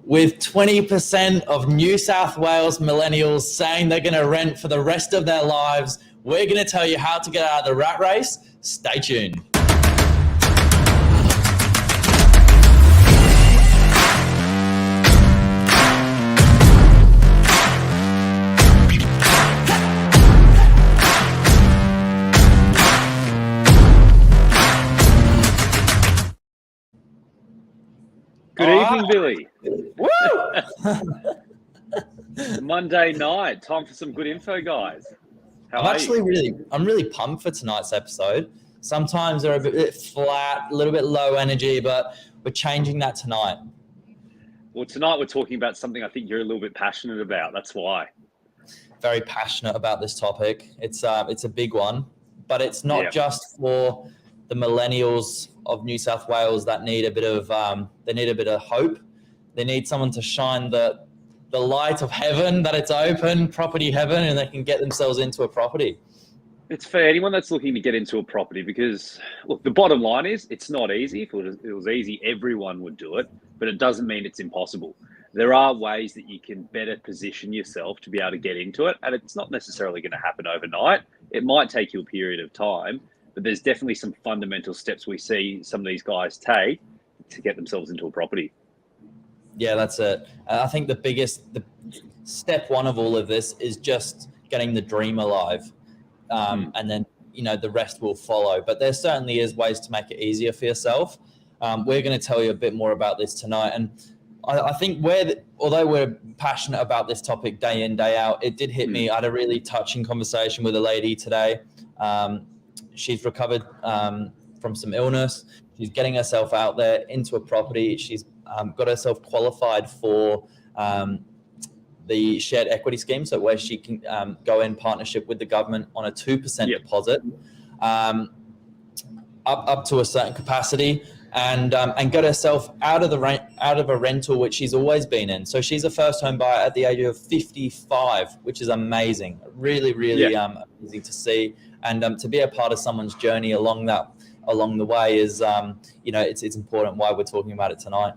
With 20% of New South Wales millennials saying they're going to rent for the rest of their lives, we're going to tell you how to get out of the rat race. Stay tuned. Good evening, Billy. Woo! Monday night, time for some good info, guys. I'm really pumped for tonight's episode. Sometimes they're a bit flat, a little bit low energy, but we're changing that tonight. Well, tonight we're talking about something I think you're a little bit passionate about. That's why. Very passionate about this topic. It's a big one, but it's not just for the millennials of New South Wales that need a bit of hope. They need someone to shine the light of heaven, that it's open, property heaven, and they can get themselves into a property. It's for anyone that's looking to get into a property because, look, the bottom line is it's not easy. If it was easy, everyone would do it, but it doesn't mean it's impossible. There are ways that you can better position yourself to be able to get into it, and it's not necessarily going to happen overnight. It might take you a period of time, but there's definitely some fundamental steps we see some of these guys take to get themselves into a property. Yeah, that's it. I think the step one of all of this is just getting the dream alive. And then, the rest will follow. But there certainly is ways to make it easier for yourself. We're going to tell you a bit more about this tonight. And I think although we're passionate about this topic day in, day out, it did hit me. I had a really touching conversation with a lady today. She's recovered from some illness. She's getting herself out there into a property. She's got herself qualified for the shared equity scheme, so where she can go in partnership with the government on a 2% deposit up to a certain capacity, and get herself out of a rental which she's always been in. So she's a first home buyer at the age of 55, which is amazing. Really amazing to see, and to be a part of someone's journey along the way is it's important why we're talking about it tonight.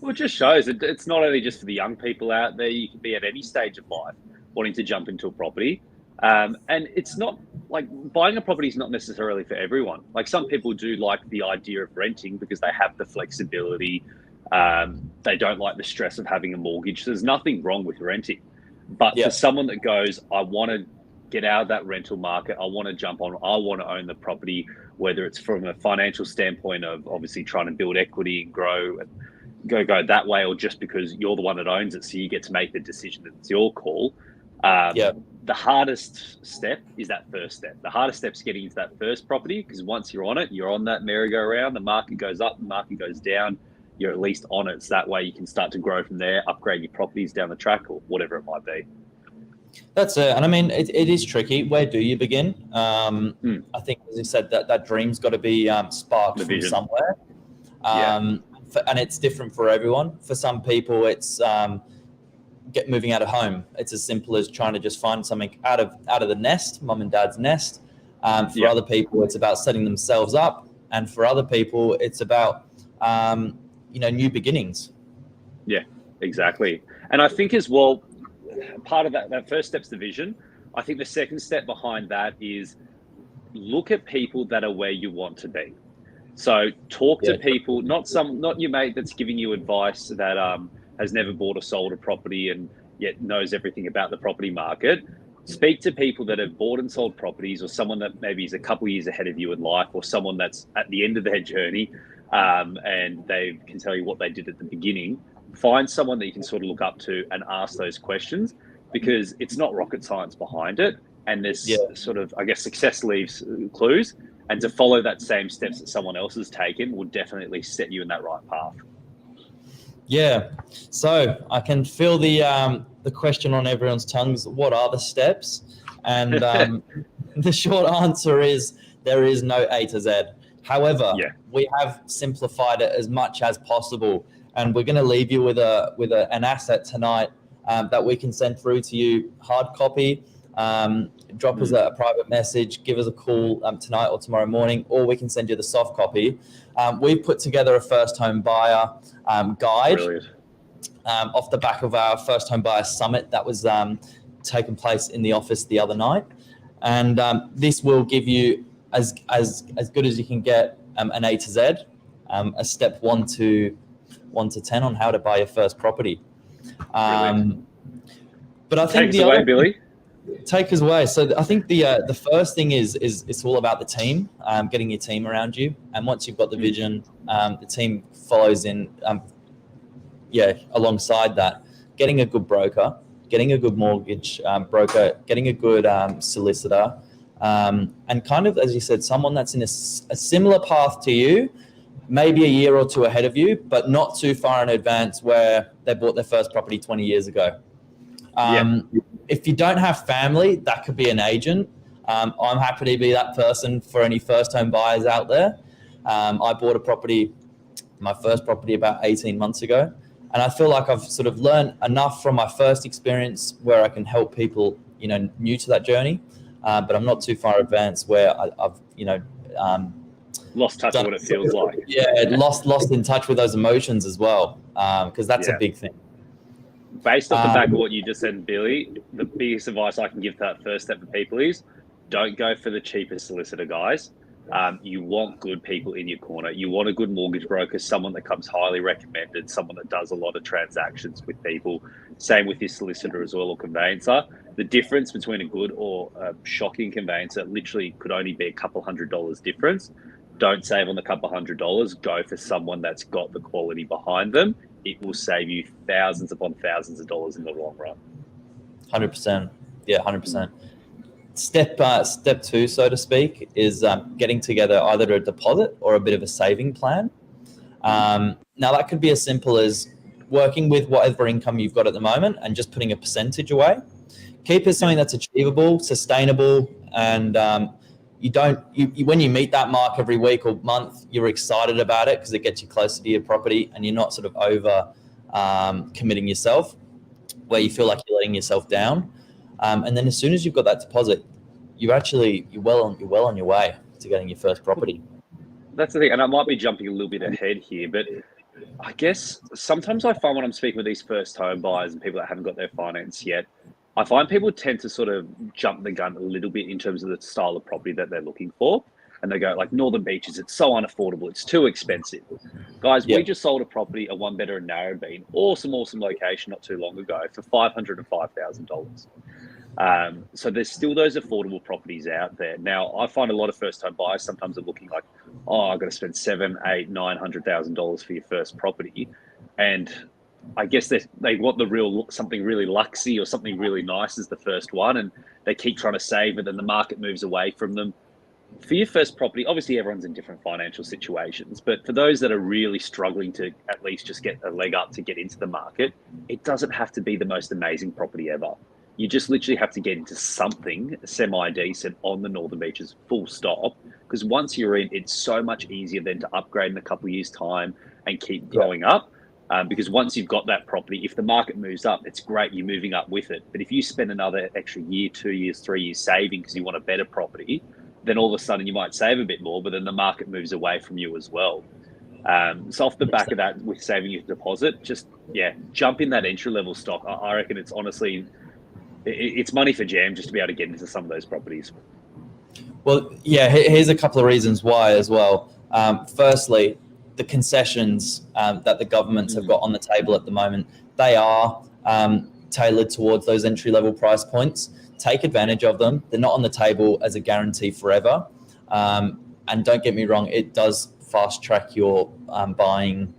Well, it just shows that it's not only just for the young people out there. You can be at any stage of life wanting to jump into a property. And it's not like buying a property is not necessarily for everyone. Like some people do like the idea of renting because they have the flexibility. They don't like the stress of having a mortgage. There's nothing wrong with renting. But for someone that goes, I want to get out of that rental market, I want to jump on, I want to own the property, whether it's from a financial standpoint of obviously trying to build equity and grow and go that way, or just because you're the one that owns it, so you get to make the decision that it's your call. The hardest step is that first step. The hardest step is getting into that first property, because once you're on it, you're on that merry-go-round. The market goes up, the market goes down. You're at least on it. So that way you can start to grow from there, upgrade your properties down the track or whatever it might be. That's it. And I mean, it is tricky. Where do you begin? I think, as you said, that dream's got to be sparked from somewhere. And it's different for everyone. For some people, it's moving out of home. It's as simple as trying to just find something out of the nest, mum and dad's nest. For other people, it's about setting themselves up, and for other people, it's about new beginnings. Yeah, exactly. And I think as well, part of that first step's the vision. I think the second step behind that is look at people that are where you want to be. So talk to people, not your mate that's giving you advice that has never bought or sold a property and yet knows everything about the property market. Speak to people that have bought and sold properties, or someone that maybe is a couple of years ahead of you in life, or someone that's at the end of their journey and they can tell you what they did at the beginning. Find someone that you can sort of look up to and ask those questions, because it's not rocket science behind it. And there's sort of, I guess, success leaves clues. And to follow that same steps that someone else has taken will definitely set you in that right path. Yeah. So I can feel the question on everyone's tongues. What are the steps? And the short answer is there is no A to Z. However, we have simplified it as much as possible, and we're going to leave you with an asset tonight that we can send through to you, hard copy. Drop us a private message, give us a call tonight or tomorrow morning, or we can send you the soft copy. We've put together a first home buyer guide. Brilliant. off the back of our first home buyer summit that was taking place in the office the other night. And this will give you as good as you can get an A to Z, a step 1 to 10 on how to buy your first property. But I think take us away, Billy. Take us away. So I think the first thing is it's all about the team, getting your team around you. And once you've got the vision, the team follows in, alongside that. Getting a good broker, getting a good mortgage broker, getting a good solicitor, and kind of, as you said, someone that's in a similar path to you, maybe a year or two ahead of you, but not too far in advance where they bought their first property 20 years ago. If you don't have family, that could be an agent. I'm happy to be that person for any first home buyers out there. I bought my first property about 18 months ago. And I feel like I've sort of learned enough from my first experience where I can help people, new to that journey. But I'm not too far advanced where I've lost touch of what it feels like. Yeah, lost in touch with those emotions as well, because that's a big thing. Based off the back of what you just said, Billy, the biggest advice I can give to that first step for people is don't go for the cheapest solicitor, guys. You want good people in your corner. You want a good mortgage broker, someone that comes highly recommended, someone that does a lot of transactions with people. Same with your solicitor as well, or conveyancer. The difference between a good or a shocking conveyancer literally could only be a couple $100 difference. Don't save on the couple $100. Go for someone that's got the quality behind them. It will save you thousands upon thousands of dollars in the long run. 100%. Yeah, 100%. Step 2, so to speak, is getting together either a deposit or a bit of a saving plan. Now, that could be as simple as working with whatever income you've got at the moment and just putting a percentage away. Keep it something that's achievable, sustainable, and when you meet that mark every week or month, you're excited about it because it gets you closer to your property and you're not sort of over committing yourself where you feel like you're letting yourself down. And then as soon as you've got that deposit, you're well on your way to getting your first property. That's the thing, and I might be jumping a little bit ahead here, but I guess sometimes I find when I'm speaking with these first home buyers and people that haven't got their finance yet, I find people tend to sort of jump the gun a little bit in terms of the style of property that they're looking for. And they go like, Northern Beaches, it's so unaffordable, it's too expensive. Guys, we just sold a property, a 1-bedder in Narrabeen, awesome location not too long ago for $505,000. So there's still those affordable properties out there. Now, I find a lot of first-time buyers sometimes are looking like, I've got to spend $700,000, $800,000, $900,000 for your first property, and I guess they want something really luxy or something really nice as the first one, and they keep trying to save it, and the market moves away from them. For your first property, obviously everyone's in different financial situations, but for those that are really struggling to at least just get a leg up to get into the market, it doesn't have to be the most amazing property ever. You just literally have to get into something semi-decent on the Northern Beaches, full stop, because once you're in, it's so much easier then to upgrade in a couple of years' time and keep growing up. Because once you've got that property, if the market moves up, it's great, you're moving up with it. But if you spend another extra year, 2 years, 3 years saving because you want a better property, then all of a sudden you might save a bit more, but then the market moves away from you as well. So off the back of that, with saving your deposit, just, jump in that entry-level stock. I reckon it's honestly, it's money for jam just to be able to get into some of those properties. Well, here's a couple of reasons why as well. Firstly, the concessions that the governments have got on the table at the moment, they are tailored towards those entry-level price points. Take advantage of them. They're not on the table as a guarantee forever. And don't get me wrong, it does fast-track your buying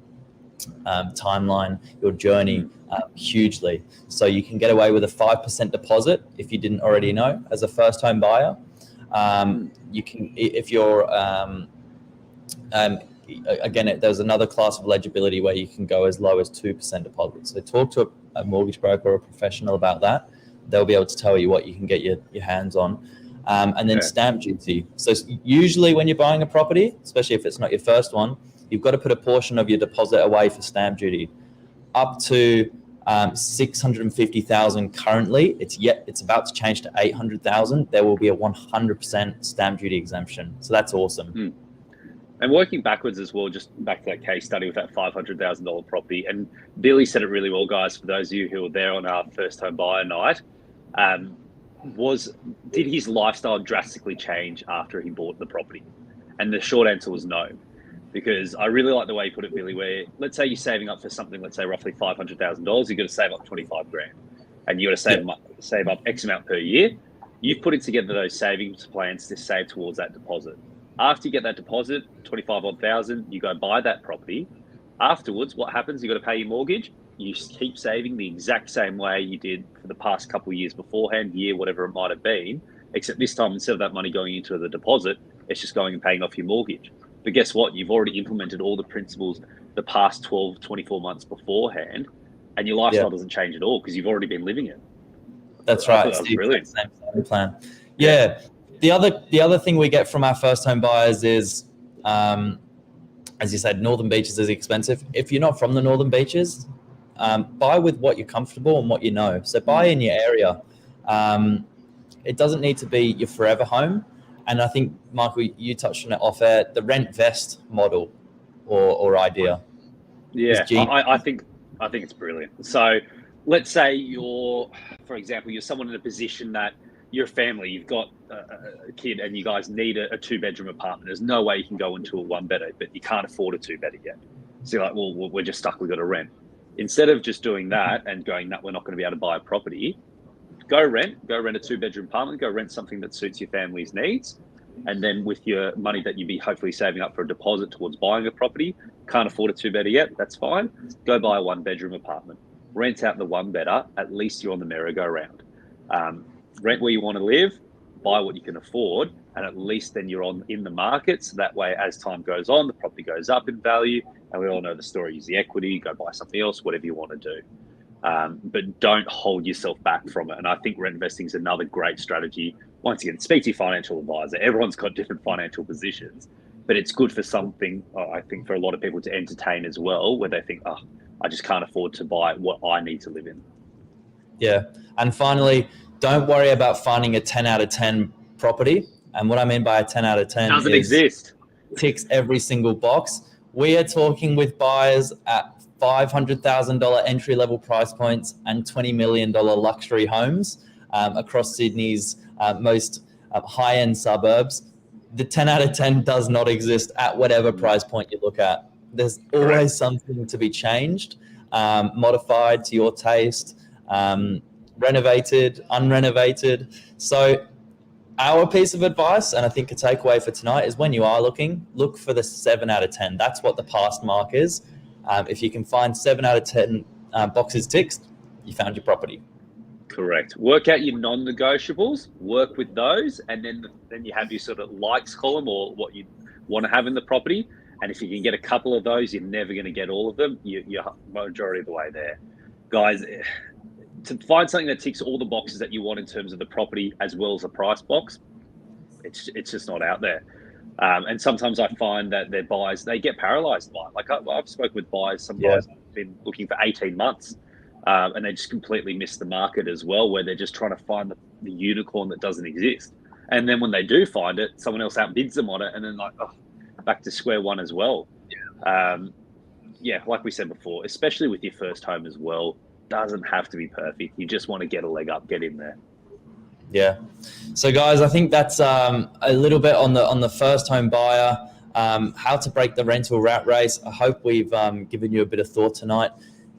timeline, your journey hugely. So you can get away with a 5% deposit if you didn't already know as a first-home buyer. You can, if you're again, there's another class of eligibility where you can go as low as 2% deposit. So talk to a mortgage broker or a professional about that. They'll be able to tell you what you can get your hands on. And then stamp duty. So usually when you're buying a property, especially if it's not your first one, you've got to put a portion of your deposit away for stamp duty. Up to $650,000 currently. It's about to change to $800,000. There will be a 100% stamp duty exemption. So that's awesome. And working backwards as well, just back to that case study with that $500,000 property. And Billy said it really well, guys, for those of you who were there on our first home buyer night. Did his lifestyle drastically change after he bought the property? And the short answer was no. Because I really like the way you put it, Billy, where let's say you're saving up for something, let's say roughly $500,000, you've got to save up 25 grand. And you've got to save up X amount per year. You've put together those savings plans to save towards that deposit. After you get that deposit, 25,000, you go buy that property. Afterwards, what happens? You've got to pay your mortgage. You keep saving the exact same way you did for the past couple of years beforehand, year, whatever it might have been, except this time, instead of that money going into the deposit, it's just going and paying off your mortgage. But guess what? You've already implemented all the principles the past 12, 24 months beforehand, and your lifestyle doesn't change at all because you've already been living it. That's right. That was brilliant. Same plan. Yeah. The other thing we get from our first home buyers is, as you said, Northern Beaches is expensive. If you're not from the Northern Beaches, buy with what you're comfortable and what you know. So buy in your area. It doesn't need to be your forever home. And I think, Michael, you touched on it off air, the rent vest model or idea. Yeah, I think it's brilliant. So let's say for example, you're someone in a position that you're a family, you've got a kid and you guys need a 2-bedroom apartment. There's no way you can go into a 1-bedder, but you can't afford a 2-bedder yet. So you're like, well, we're just stuck. We've got to rent. Instead of just doing that and going, no, we're not going to be able to buy a property, go rent a 2-bedroom apartment, go rent something that suits your family's needs. And then with your money that you'd be hopefully saving up for a deposit towards buying a property, can't afford a 2-bedder yet, that's fine. Go buy a 1-bedroom apartment. Rent out the 1-bedder, at least you're on the merry-go-round. Rent where you want to live, buy what you can afford, and at least then you're in the market. So that way, as time goes on, the property goes up in value, and we all know the story. Use the equity, go buy something else, whatever you want to do. But don't hold yourself back from it. And I think rent investing is another great strategy. Once again, speak to your financial advisor. Everyone's got different financial positions, but it's good for something, I think, for a lot of people to entertain as well, where they think, oh, I just can't afford to buy what I need to live in. Yeah. And finally, don't worry about finding a 10 out of 10 property. And what I mean by a 10 out of 10 doesn't exist. Ticks every single box. We are talking with buyers at $500,000 entry-level price points and $20 million luxury homes across Sydney's most high-end suburbs. The 10 out of 10 does not exist at whatever price point you look at. There's always something to be changed, modified to your taste, renovated, unrenovated. So our piece of advice, and I think a takeaway for tonight, is when you are looking, look for the 7 out of 10. That's what the past mark is. If you can find 7 out of 10 boxes ticked, you found your property. Correct. Work out your non-negotiables, work with those, and then you have your sort of likes column or what you want to have in the property. And if you can get a couple of those, you're never going to get all of them. You're majority of the way there. Guys, to find something that ticks all the boxes that you want in terms of the property as well as a price box, it's just not out there. And sometimes I find that their buyers, they get paralyzed by it. Like I've spoken with buyers, some buyers have been looking for 18 months and they just completely miss the market as well, where they're just trying to find the unicorn that doesn't exist. And then when they do find it, someone else outbids them on it, and then back to square one as well. Like we said before, especially with your first home as well, doesn't have to be perfect. You just want to get a leg up, get in there. Yeah. So guys, I think that's a little bit on the first home buyer, how to break the rental rat race. I hope we've given you a bit of thought tonight.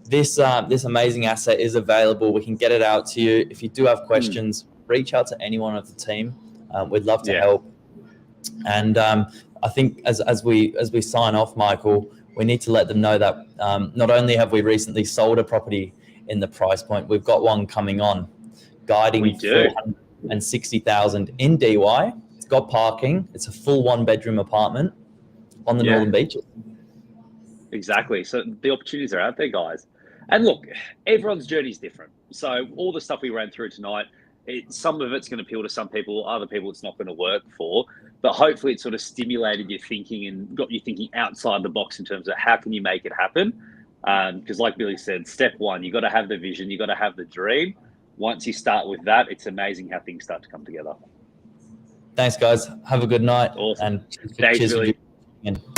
This amazing asset is available. We can get it out to you. If you do have questions, reach out to anyone of the team. We'd love to help. And I think as we sign off, Michael, we need to let them know that not only have we recently sold a property in the price point, we've got one coming on, guiding 460,000 in DY. It's got parking. It's a full 1-bedroom apartment on the Northern Beaches. Exactly. So the opportunities are out there, guys. And look, everyone's journey is different. So all the stuff we ran through tonight, some of it's going to appeal to some people, other people it's not going to work for. But hopefully it sort of stimulated your thinking and got you thinking outside the box in terms of how can you make it happen. Because like Billy said, step one, you got to have the vision, you got to have the dream. Once you start with that, it's amazing how things start to come together. Thanks, guys. Have a good night. Awesome. And thanks, Billy. And